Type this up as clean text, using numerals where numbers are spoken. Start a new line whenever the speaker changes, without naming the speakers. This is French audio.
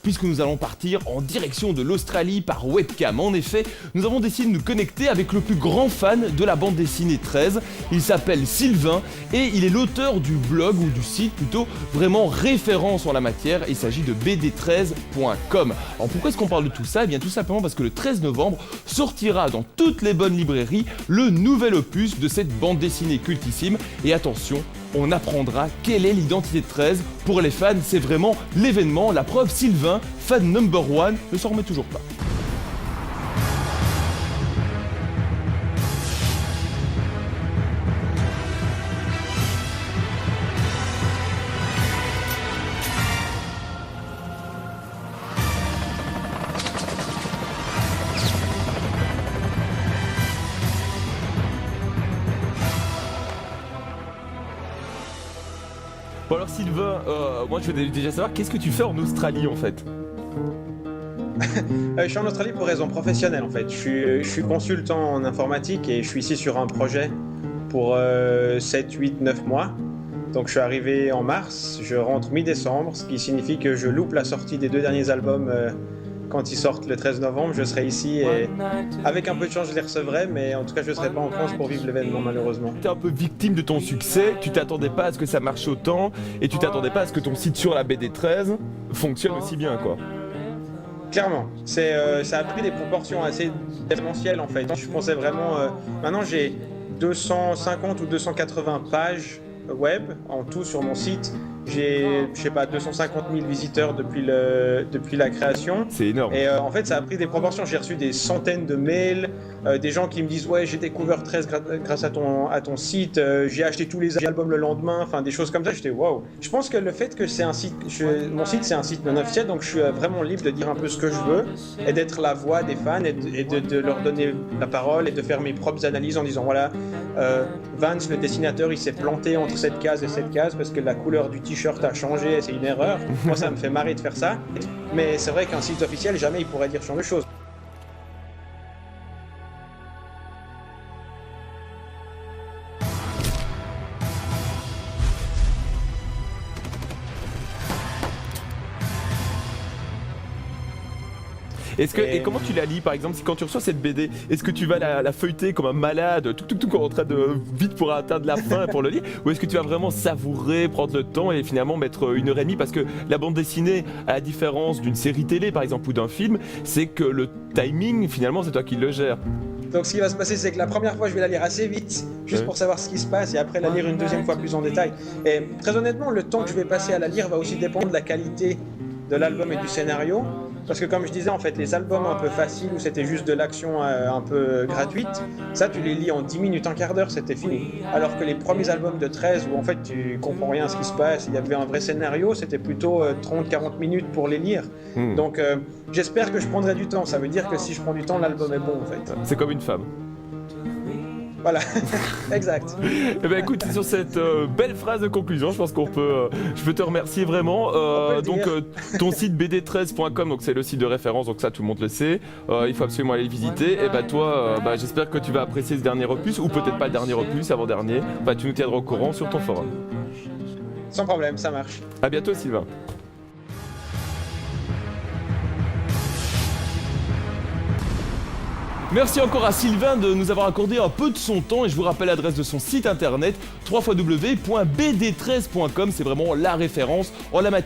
puisque nous allons partir en direction de l'Australie par webcam. En effet, nous avons décidé de nous connecter avec le plus grand fan de la bande dessinée 13. Il s'appelle Sylvain et il est l'auteur du blog ou du site plutôt vraiment référence en la matière. Il s'agit de bd13.com. Alors pourquoi est-ce qu'on parle de tout ça? Eh bien tout simplement parce que le 13 novembre sortira dans toutes les bonnes librairies le nouvel opus de cette bande dessinée cultissime. Et attention, on apprendra quelle est l'identité de 13. Pour les fans, c'est vraiment l'événement. La preuve, Sylvain, fan number one, ne s'en remet toujours pas. Bon alors Sylvain, moi je veux déjà savoir, qu'est-ce que tu fais en Australie en fait?
Je suis en Australie pour raison professionnelle en fait. Je suis consultant en informatique et je suis ici sur un projet pour 7, 8, 9 mois. Donc je suis arrivé en mars, je rentre mi-décembre, ce qui signifie que je loupe la sortie des 2 derniers albums quand ils sortent le 13 novembre. Je serai ici et avec un peu de chance je les recevrai, mais en tout cas je ne serai pas en France pour vivre l'événement malheureusement.
Tu es un peu victime de ton succès, tu t'attendais pas à ce que ça marche autant et tu t'attendais pas à ce que ton site sur la BD13 fonctionne aussi bien quoi.
Clairement, ça a pris des proportions assez démentielles en fait. Je pensais vraiment, maintenant j'ai 250 ou 280 pages web en tout sur mon site. J'ai, je sais pas, 250 000 visiteurs depuis la création.
C'est énorme.
Et en fait, ça a pris des proportions. J'ai reçu des centaines de mails, des gens qui me disent « Ouais, j'ai découvert 13 grâce à ton site, j'ai acheté tous les albums le lendemain. » Enfin, des choses comme ça. J'étais « Waouh !» Je pense que le fait que c'est un site, mon site, c'est un site non officiel, donc je suis vraiment libre de dire un peu ce que je veux et d'être la voix des fans et de leur donner la parole et de faire mes propres analyses en disant « Voilà, Vance, le dessinateur, il s'est planté entre cette case et cette case parce que la couleur du t-shirt a changé, c'est une erreur. » Moi, ça me fait marrer de faire ça. Mais c'est vrai qu'un site officiel, jamais il pourrait dire ce genre de choses.
Et comment tu la lis par exemple, si quand tu reçois cette BD, est-ce que tu vas la feuilleter comme un malade, tout en train de vite pour atteindre la fin pour le lire, ou est-ce que tu vas vraiment savourer, prendre le temps et finalement mettre 1h30, parce que la bande dessinée, à la différence d'une série télé par exemple ou d'un film, c'est que le timing finalement c'est toi qui le gères.
Donc ce qui va se passer, c'est que la première fois je vais la lire assez vite, juste pour savoir ce qui se passe, et après la lire une deuxième fois plus en détail. Et très honnêtement, le temps que je vais passer à la lire va aussi dépendre de la qualité de l'album et du scénario. Parce que comme je disais, en fait, les albums un peu faciles où c'était juste de l'action un peu gratuite, ça tu les lis en 10 minutes, un quart d'heure, c'était fini. Alors que les premiers albums de 13 où en fait tu comprends rien à ce qui se passe, il y avait un vrai scénario, c'était plutôt 30-40 minutes pour les lire. Donc j'espère que je prendrai du temps, ça veut dire que si je prends du temps, l'album est bon en fait.
C'est comme une femme.
Voilà, exact.
Eh ben écoute, sur cette belle phrase de conclusion, je pense je peux te remercier vraiment. Donc ton site bd13.com, donc c'est le site de référence, donc ça tout le monde le sait. Il faut absolument aller le visiter. Et bah toi, j'espère que tu vas apprécier ce dernier opus, ou peut-être pas le dernier opus, avant-dernier. Tu nous tiendras au courant sur ton forum.
Sans problème, ça marche.
À bientôt Sylvain. Merci encore à Sylvain de nous avoir accordé un peu de son temps, et je vous rappelle l'adresse de son site internet www.bd13.com. C'est vraiment la référence en la matière.